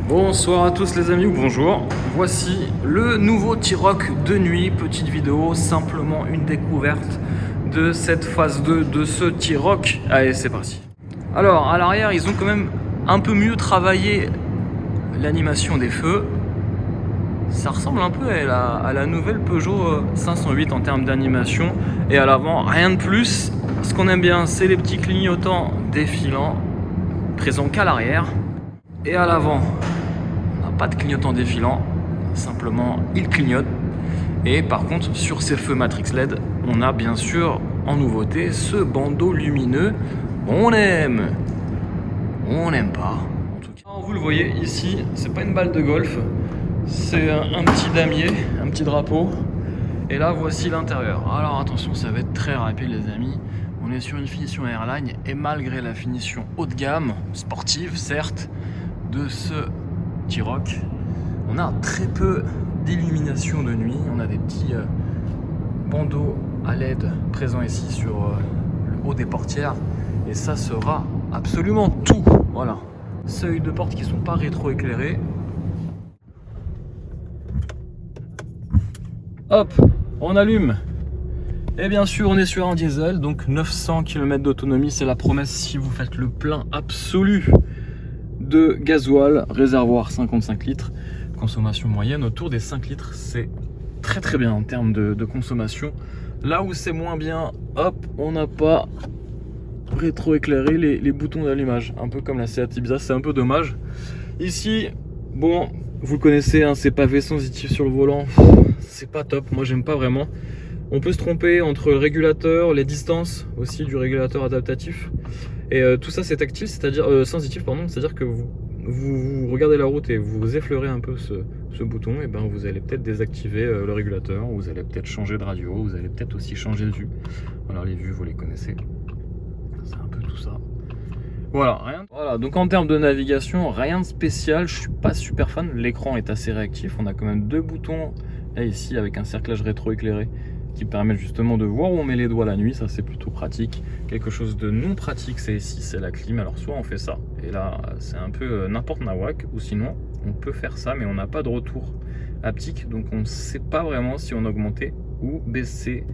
Bonsoir à tous les amis, ou bonjour. Voici le nouveau T-Roc de nuit, petite vidéo, simplement une découverte de cette phase 2 de ce T-Roc. Allez, c'est parti. Alors, à l'arrière, ils ont quand même un peu mieux travaillé l'animation des feux. Ça ressemble un peu à la nouvelle Peugeot 508 en termes d'animation. Et à l'avant, rien de plus. Ce qu'on aime bien, c'est les petits clignotants défilants, présents qu'à l'arrière. Et à l'avant, on n'a pas de clignotant défilant, simplement il clignote. Et par contre, sur ces feux Matrix LED, on a bien sûr en nouveauté ce bandeau lumineux. On aime, on n'aime pas. En tout cas, vous le voyez ici, c'est pas une balle de golf, c'est un petit damier, un petit drapeau. Et là, voici l'intérieur. Alors attention, ça va être très rapide les amis. On est sur une finition Airline et malgré la finition haut de gamme, sportive certes, de ce T-Roc, on a très peu d'illumination de nuit. On a des petits bandeaux à LED présents ici sur le haut des portières et ça sera absolument tout. Voilà, seuils de porte qui sont pas rétro-éclairés. Hop, on allume. Et bien sûr, on est sur un diesel, donc 900 km d'autonomie, c'est la promesse si vous faites le plein absolu de gasoil, réservoir 55 litres, consommation moyenne autour des 5 litres, c'est très très bien en termes de consommation. Là où c'est moins bien, hop, on n'a pas rétro-éclairé les boutons d'allumage, un peu comme la Seat Ibiza, c'est un peu dommage. Ici, bon, vous le connaissez, hein, c'est pavé sensitif sur le volant, c'est pas top, moi j'aime pas vraiment. On peut se tromper entre le régulateur, les distances aussi du régulateur adaptatif. Et tout ça c'est tactile, c'est-à-dire sensitif, pardon, c'est-à-dire que vous regardez la route et vous effleurez un peu ce bouton, et ben vous allez peut-être désactiver le régulateur, vous allez peut-être changer de radio, vous allez peut-être aussi changer de vue. Alors les vues vous les connaissez, c'est un peu tout ça. Voilà, donc en termes de navigation, rien de spécial, je suis pas super fan, l'écran est assez réactif, on a quand même deux boutons là ici avec un cerclage rétro-éclairé qui permettent justement de voir où on met les doigts la nuit, ça c'est plutôt pratique. Quelque chose de non pratique c'est ici, c'est la clim, alors soit on fait ça, et là c'est un peu n'importe nawak, ou sinon on peut faire ça mais on n'a pas de retour haptique, donc on ne sait pas vraiment si on augmentait ou baissait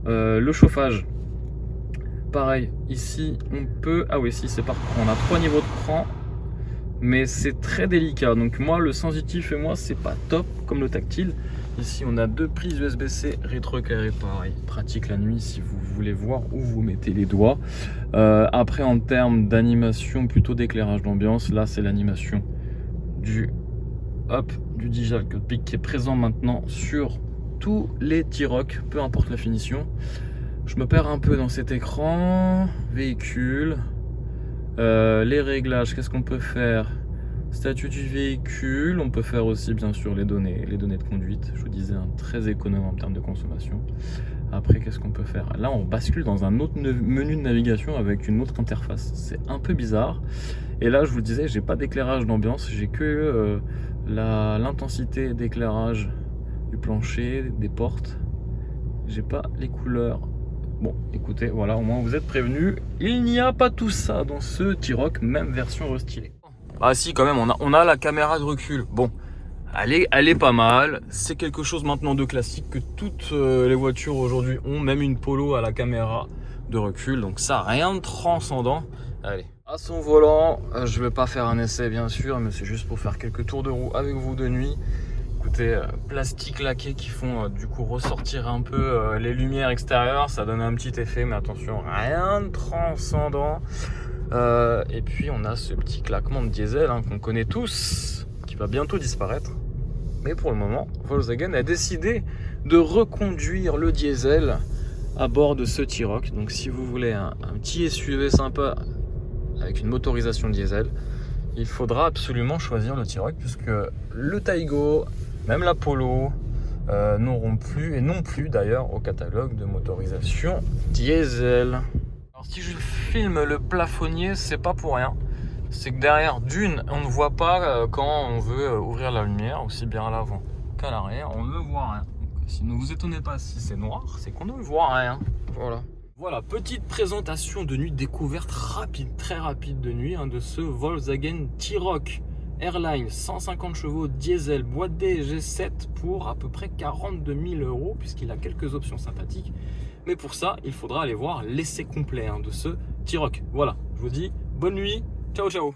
le chauffage. Pareil, ici on peut, ah oui si c'est par cran, on a 3 niveaux de cran, mais c'est très délicat, donc moi le sensitif et moi c'est pas top comme le tactile. Ici on a deux prises USB-C rétro-éclairées, pareil, pratique la nuit si vous voulez voir où vous mettez les doigts. Après en termes d'animation, plutôt d'éclairage d'ambiance, là c'est l'animation du Digital Cockpit qui est présent maintenant sur tous les T-Roc, peu importe la finition. Je me perds un peu dans cet écran, véhicule, les réglages, qu'est-ce qu'on peut faire? Statut du véhicule, on peut faire aussi bien sûr les données de conduite, je vous disais très économe en termes de consommation. Après qu'est-ce qu'on peut faire? Là on bascule dans un autre menu de navigation avec une autre interface, c'est un peu bizarre. Et là je vous disais, j'ai pas d'éclairage d'ambiance, j'ai que l'intensité d'éclairage du plancher, des portes, j'ai pas les couleurs. Bon écoutez, voilà, au moins vous êtes prévenus, il n'y a pas tout ça dans ce T-Roc, même version restylée. Ah si quand même, on a la caméra de recul. Bon, elle est pas mal. C'est quelque chose maintenant de classique que toutes les voitures aujourd'hui ont. Même une Polo à la caméra de recul. Donc ça, rien de transcendant. Allez, à son volant, je vais pas faire un essai bien sûr, mais c'est juste pour faire quelques tours de roue avec vous de nuit. Écoutez, plastique laqué qui font du coup ressortir un peu les lumières extérieures. Ça donne un petit effet, mais attention, rien de transcendant. Et puis on a ce petit claquement de diesel qu'on connaît tous, qui va bientôt disparaître. Mais pour le moment, Volkswagen a décidé de reconduire le diesel à bord de ce T-Roc. Donc si vous voulez un petit SUV sympa avec une motorisation diesel, il faudra absolument choisir le T-Roc, puisque le Taygo, même la Polo, n'auront plus, et non plus d'ailleurs au catalogue de motorisation diesel. Alors si je filme le plafonnier, c'est pas pour rien. C'est que derrière, d'une, on ne voit pas quand on veut ouvrir la lumière, aussi bien à l'avant qu'à l'arrière, on ne voit rien. Donc, si ne vous étonnez pas si c'est noir, c'est qu'on ne voit rien. Voilà, petite présentation de nuit, découverte rapide, très rapide de nuit, de ce Volkswagen T-Roc Airline 150 chevaux diesel boîte DG7 pour à peu près 42 000 €, puisqu'il a quelques options sympathiques. Mais pour ça, il faudra aller voir l'essai complet de ce T-Roc. Voilà, je vous dis bonne nuit, ciao ciao.